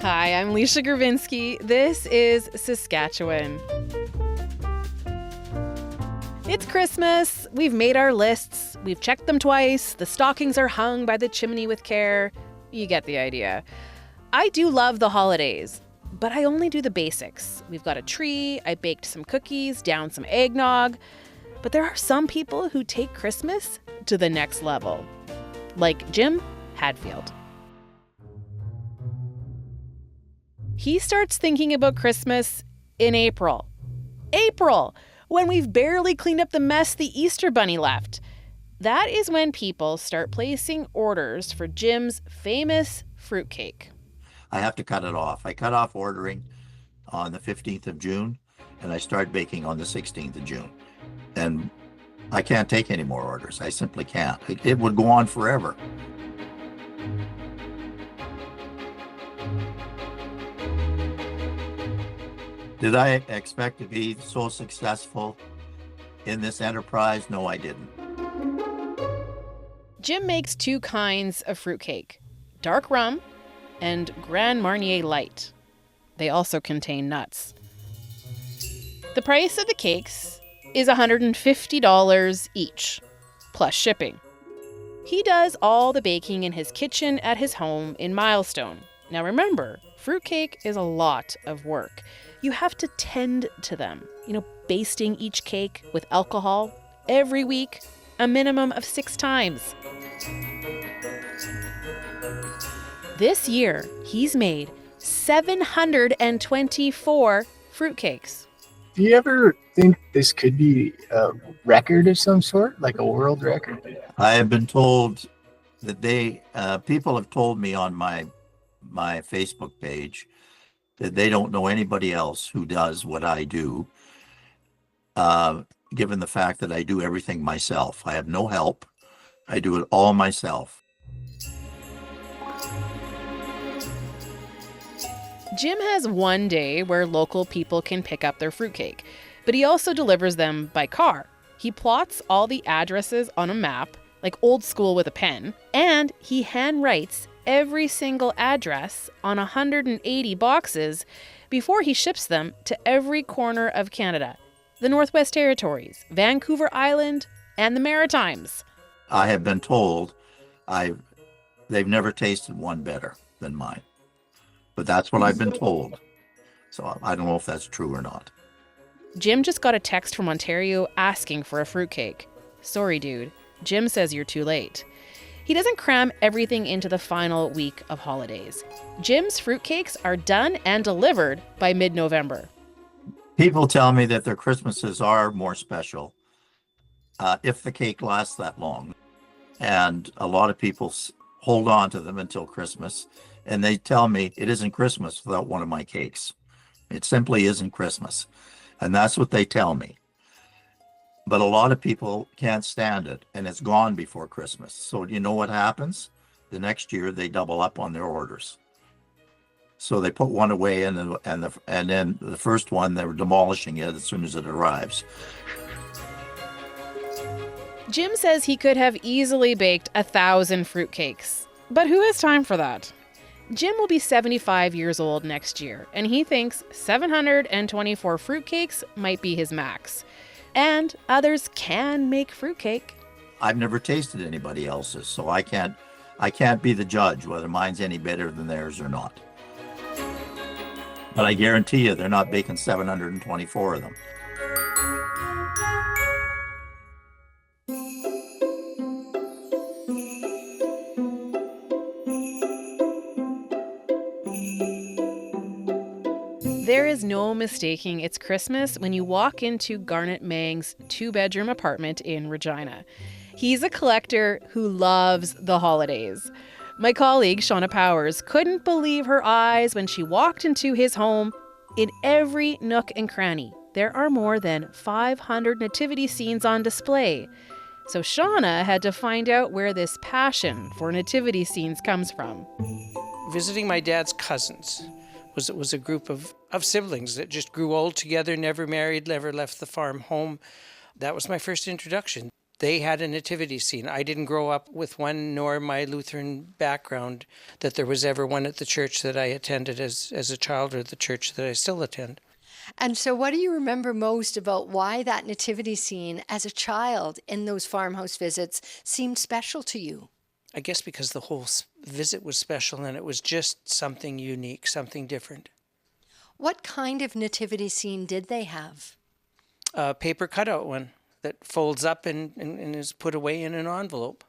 Hi, I'm Leisha Gravinsky. This is Saskatchewan. It's Christmas. We've made our lists. We've checked them twice. The stockings are hung by the chimney with care. You get the idea. I do love the holidays, but I only do the basics. We've got a tree. I baked some cookies, downed some eggnog. But there are some people who take Christmas to the next level, like Jim Hadfield. He starts thinking about Christmas in April. April, when we've barely cleaned up the mess the Easter Bunny left. That is when people start placing orders for Jim's famous fruitcake. I have to cut it off. I cut off ordering on the 15th of June, and I start baking on the 16th of June. And I can't take any more orders. I simply can't. It would go on forever. Did I expect to be so successful in this enterprise? No, I didn't. Jim makes two kinds of fruitcake, dark rum and Grand Marnier Light. They also contain nuts. The price of the cakes is $150 each, plus shipping. He does all the baking in his kitchen at his home in Milestone. Now remember, fruitcake is a lot of work. You have to tend to them, basting each cake with alcohol every week, a minimum of 6 times. This year, he's made 724 fruitcakes. Do you ever think this could be a record of some sort, like a world record? I have been told that people have told me on my Facebook page that they don't know anybody else who does what I do, given the fact that I do everything myself. I have no help. I do it all myself. Jim has one day where local people can pick up their fruitcake, but he also delivers them by car. He plots all the addresses on a map, like old school with a pen, and he handwrites every single address on 180 boxes before he ships them to every corner of Canada, the Northwest Territories, Vancouver Island, and the Maritimes. I have been told they've never tasted one better than mine. But that's what I've been told. So I don't know if that's true or not. Jim just got a text from Ontario asking for a fruitcake. Sorry, dude. Jim says you're too late. He doesn't cram everything into the final week of holidays. Jim's fruitcakes are done and delivered by mid-November. People tell me that their Christmases are more special if the cake lasts that long. And a lot of people hold on to them until Christmas. And they tell me it isn't Christmas without one of my cakes. It simply isn't Christmas. And that's what they tell me. But a lot of people can't stand it, and it's gone before Christmas. So you know what happens? The next year, they double up on their orders. So they put one away, and then the first one, they're demolishing it as soon as it arrives. Jim says he could have easily baked 1,000 fruitcakes. But who has time for that? Jim will be 75 years old next year, and he thinks 724 fruitcakes might be his max. And others can make fruitcake. I've never tasted anybody else's, so I can't be the judge whether mine's any better than theirs or not. But I guarantee you they're not baking 724 of them. There is no mistaking it's Christmas when you walk into Garnet Mang's 2-bedroom apartment in Regina. He's a collector who loves the holidays. My colleague, Shauna Powers, couldn't believe her eyes when she walked into his home. In every nook and cranny, there are more than 500 nativity scenes on display. So Shauna had to find out where this passion for nativity scenes comes from. Visiting my dad's cousins was a group of siblings that just grew old together, never married, never left the farm home. That was my first introduction. They had a nativity scene. I didn't grow up with one, nor my Lutheran background, that there was ever one at the church that I attended as a child, or the church that I still attend. And so what do you remember most about why that nativity scene as a child in those farmhouse visits seemed special to you? I guess because the whole visit was special and it was just something unique, something different. What kind of nativity scene did they have? A paper cutout one that folds up and is put away in an envelope.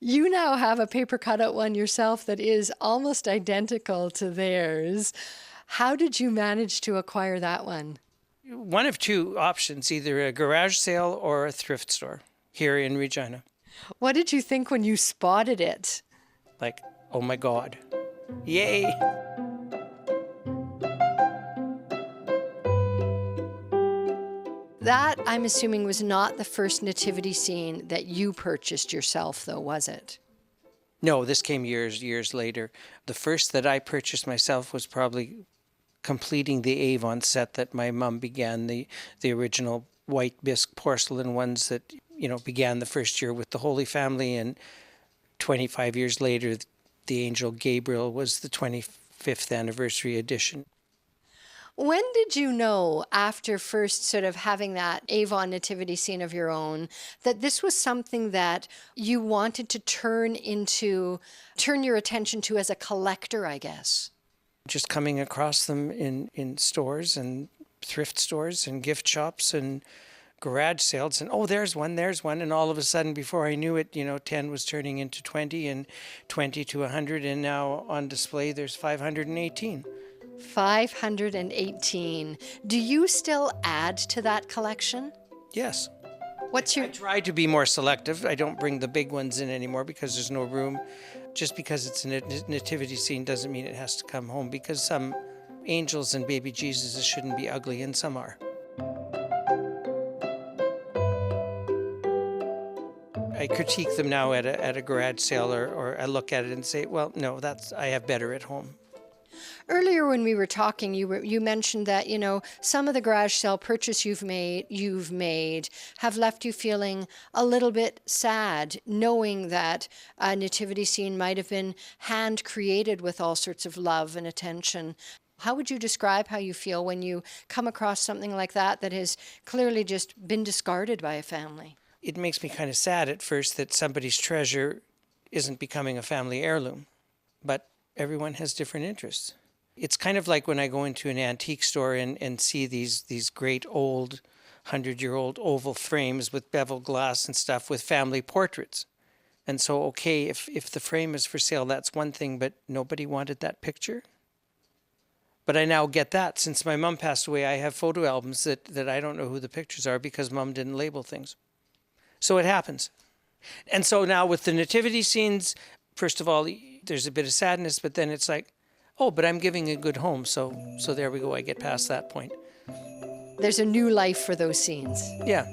You now have a paper cutout one yourself that is almost identical to theirs. How did you manage to acquire that one? One of two options, either a garage sale or a thrift store here in Regina. What did you think when you spotted it? Like, oh my God, yay! That, I'm assuming, was not the first nativity scene that you purchased yourself, though, was it? No, this came years later. The first that I purchased myself was probably completing the Avon set that my mom began, the original white bisque porcelain ones that, began the first year with the Holy Family, and 25 years later, the Angel Gabriel was the 25th anniversary edition. When did you know, after first sort of having that Avon nativity scene of your own, that this was something that you wanted to turn your attention to as a collector, I guess? Just coming across them in stores and thrift stores and gift shops and garage sales, and there's one, and all of a sudden, before I knew it, 10 was turning into 20, and 20 to 100, and now on display there's 518. 518. Do you still add to that collection? Yes. I I try to be more selective. I don't bring the big ones in anymore because there's no room. Just because it's a nativity scene doesn't mean it has to come home, because some angels and baby Jesuses shouldn't be ugly, and some are. I critique them now at a garage sale, or I look at it and say, well, no, I have better at home. Earlier when we were talking, you mentioned that, some of the garage sale purchase you've made have left you feeling a little bit sad, knowing that a nativity scene might have been hand created with all sorts of love and attention. How would you describe how you feel when you come across something like that has clearly just been discarded by a family? It makes me kind of sad at first that somebody's treasure isn't becoming a family heirloom, but everyone has different interests. It's kind of like when I go into an antique store and see these great old 100-year-old oval frames with beveled glass and stuff with family portraits. And so, okay, if the frame is for sale, that's one thing, but nobody wanted that picture. But I now get that. Since my mom passed away, I have photo albums that I don't know who the pictures are because mom didn't label things. So it happens. And so now with the nativity scenes, first of all, there's a bit of sadness, but then it's like, oh, but I'm giving a good home. So there we go. I get past that point. There's a new life for those scenes. Yeah.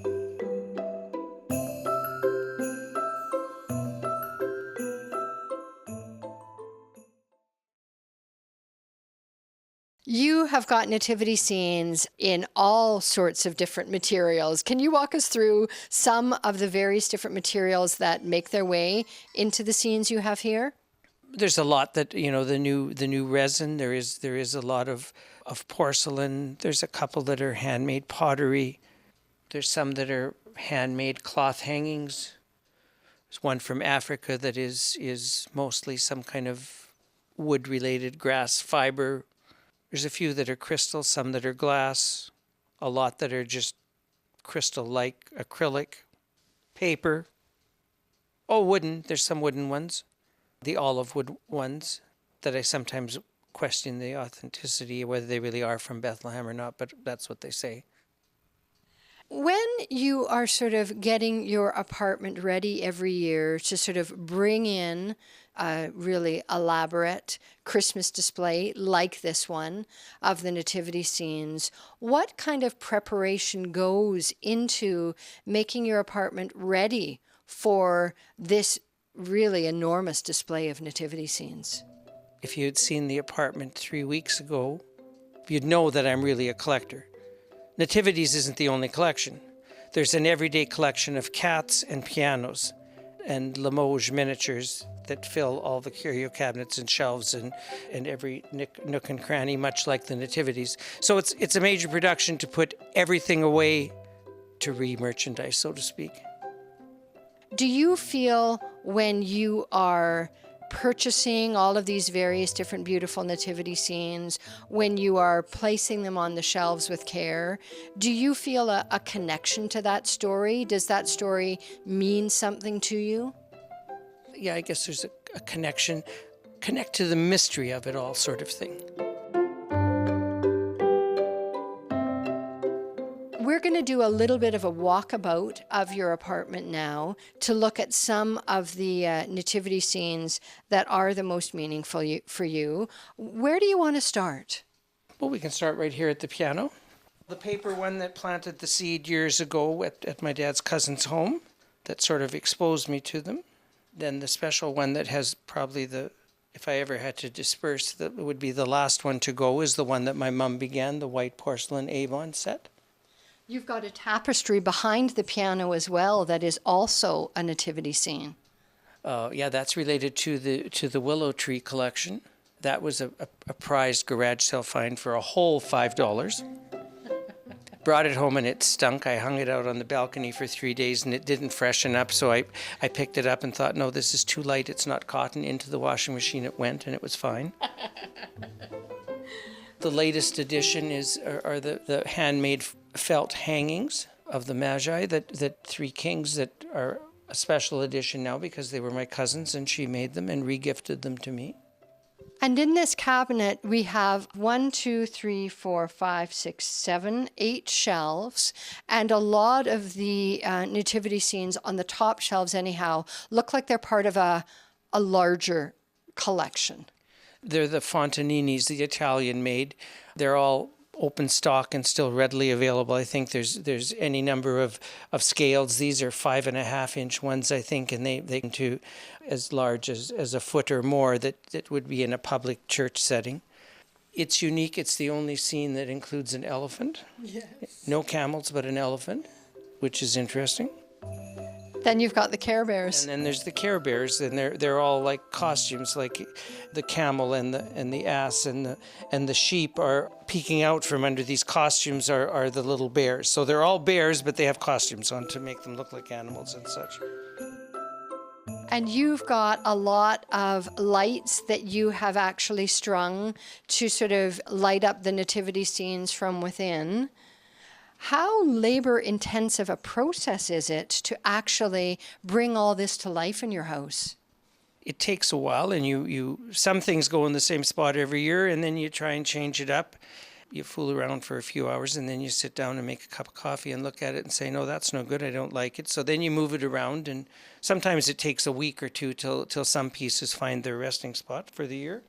You have got nativity scenes in all sorts of different materials. Can you walk us through some of the various different materials that make their way into the scenes you have here? There's a lot that, the new resin. There is a lot of porcelain. There's a couple that are handmade pottery. There's some that are handmade cloth hangings. There's one from Africa that is mostly some kind of wood-related grass fiber. There's a few that are crystal, some that are glass, a lot that are just crystal-like acrylic, paper. Wooden. There's some wooden ones. The olive wood ones that I sometimes question the authenticity, whether they really are from Bethlehem or not, but that's what they say. When you are sort of getting your apartment ready every year to sort of bring in a really elaborate Christmas display like this one of the nativity scenes, what kind of preparation goes into making your apartment ready for this really enormous display of nativity scenes? If you had seen the apartment 3 weeks ago, you'd know that I'm really a collector. Nativities isn't the only collection. There's an everyday collection of cats and pianos and Limoges miniatures that fill all the curio cabinets and shelves and every nook and cranny, much like the nativities. So it's a major production to put everything away to re-merchandise, so to speak. Do you feel when you are purchasing all of these various different beautiful nativity scenes, when you are placing them on the shelves with care, do you feel a connection to that story? Does that story mean something to you? Yeah, I guess there's a connection, connect to the mystery of it all sort of thing. We're going to do a little bit of a walkabout of your apartment now to look at some of the nativity scenes that are the most meaningful for you. Where do you want to start? Well, we can start right here at the piano. The paper one that planted the seed years ago at my dad's cousin's home that sort of exposed me to them. Then the special one that has probably if I ever had to disperse, that would be the last one to go, is the one that my mum began, the white porcelain Avon set. You've got a tapestry behind the piano as well that is also a nativity scene. Yeah, that's related to the willow tree collection. That was a prized garage sale find for a whole $5. Brought it home and it stunk. I hung it out on the balcony for 3 days and it didn't freshen up. So I picked it up and thought, no, this is too light. It's not cotton. Into the washing machine it went and it was fine. The latest addition are the handmade felt hangings of the Magi, that three kings that are a special edition now because they were my cousins and she made them and re-gifted them to me. And in this cabinet, we have 8 shelves, and a lot of the nativity scenes on the top shelves anyhow look like they're part of a larger collection. They're the Fontaninis, the Italian made. They're all open stock and still readily available. I think there's any number of scales. These are 5.5-inch ones, I think, and they can to as large as a foot or more that would be in a public church setting. It's unique. It's the only scene that includes an elephant. Yes. No camels, but an elephant, which is interesting. Then you've got the Care Bears. And then there's the Care Bears, and they're all like costumes, like the camel and the ass and the sheep are peeking out from under these costumes are the little bears. So they're all bears, but they have costumes on to make them look like animals and such. And you've got a lot of lights that you have actually strung to sort of light up the nativity scenes from within. How labor-intensive a process is it to actually bring all this to life in your house? It takes a while, and you some things go in the same spot every year, and then you try and change it up. You fool around for a few hours, and then you sit down and make a cup of coffee and look at it and say, no, that's no good, I don't like it. So then you move it around, and sometimes it takes a week or two till some pieces find their resting spot for the year.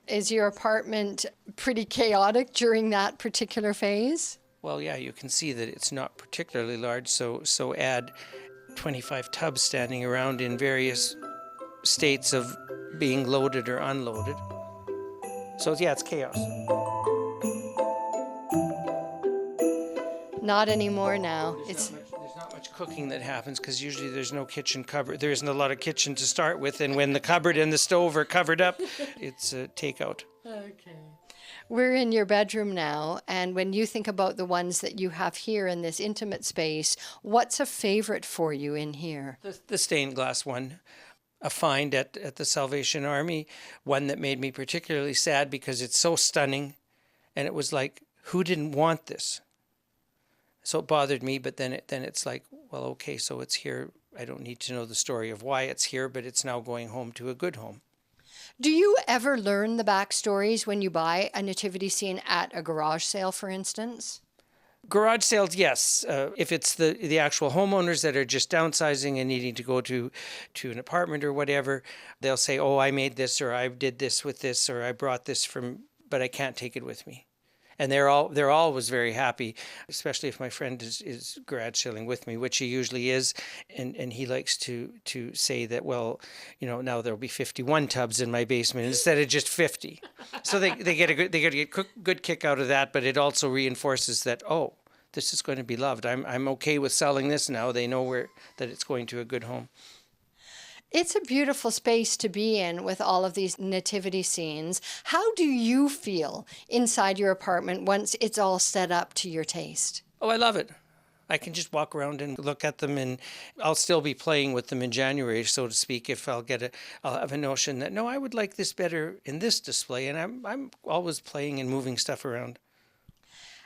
Is your apartment pretty chaotic during that particular phase? Well, yeah, you can see that it's not particularly large, so add 25 tubs standing around in various states of being loaded or unloaded. So, yeah, it's chaos. Not anymore now. There's not much cooking that happens because usually there's no kitchen cupboard. There isn't a lot of kitchen to start with, and when the cupboard and the stove are covered up, it's takeout. Okay. We're in your bedroom now, and when you think about the ones that you have here in this intimate space, what's a favorite for you in here? The stained glass one, a find at the Salvation Army, one that made me particularly sad because it's so stunning, and it was like, who didn't want this? So it bothered me, but then it's like, well, okay, so it's here. I don't need to know the story of why it's here, but it's now going home to a good home. Do you ever learn the backstories when you buy a nativity scene at a garage sale, for instance? Garage sales, yes. If it's the actual homeowners that are just downsizing and needing to go to an apartment or whatever, they'll say, oh, I made this, or I did this with this, or I brought this from, but I can't take it with me. And they're always very happy, especially if my friend is garage selling with me, which he usually is, and he likes to say that, well, now there'll be 51 tubs in my basement instead of just 50. So they get a good kick out of that, but it also reinforces that, oh, this is going to be loved. I'm okay with selling this now. They know that it's going to a good home. It's a beautiful space to be in with all of these nativity scenes. How do you feel inside your apartment once it's all set up to your taste? Oh, I love it. I can just walk around and look at them, and I'll still be playing with them in January, so to speak, if I'll have a notion that, no, I would like this better in this display, and I'm always playing and moving stuff around.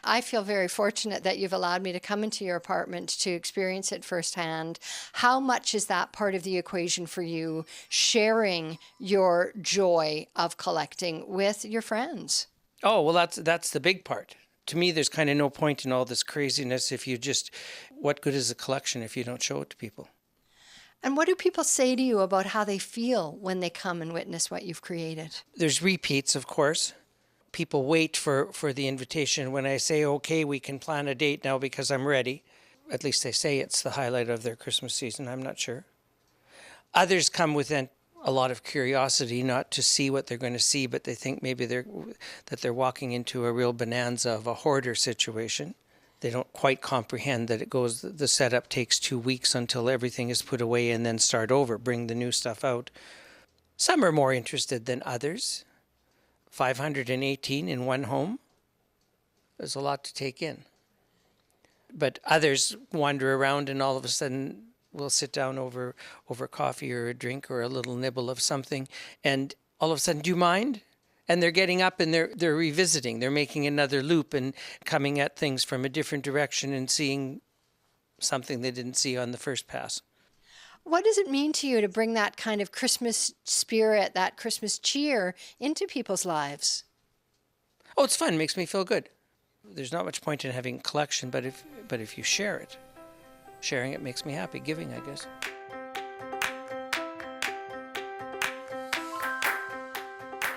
I feel very fortunate that you've allowed me to come into your apartment to experience it firsthand. How much is that part of the equation for you, sharing your joy of collecting with your friends? Oh, well, that's the big part. To me, there's kind of no point in all this craziness if you just, what good is a collection if you don't show it to people? And what do people say to you about how they feel when they come and witness what you've created? There's repeats, of course. People wait for the invitation. When I say, okay, we can plan a date now because I'm ready, at least they say it's the highlight of their Christmas season. I'm not sure. Others come with a lot of curiosity, not to see what they're going to see, but they think maybe they're walking into a real bonanza of a hoarder situation. They don't quite comprehend that the setup takes 2 weeks until everything is put away and then start over, bring the new stuff out. Some are more interested than others. 518 in one home. There's a lot to take in. But others wander around and all of a sudden we'll sit down over coffee or a drink or a little nibble of something, and all of a sudden, do you mind? And they're getting up and they're revisiting. They're making another loop and coming at things from a different direction and seeing something they didn't see on the first pass. What does it mean to you to bring that kind of Christmas spirit, that Christmas cheer into people's lives? Oh, it's fun. It makes me feel good. There's not much point in having a collection, but if you share it, sharing it makes me happy. Giving, I guess.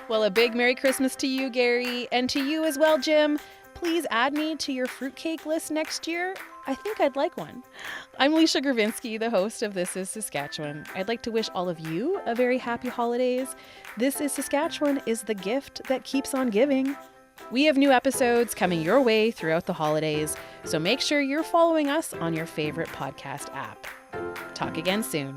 Well, a big Merry Christmas to you, Gary, and to you as well, Jim. Please add me to your fruitcake list next year. I think I'd like one. I'm Leisha Gravinsky, the host of This is Saskatchewan. I'd like to wish all of you a very happy holidays. This is Saskatchewan is the gift that keeps on giving. We have new episodes coming your way throughout the holidays, so make sure you're following us on your favorite podcast app. Talk again soon.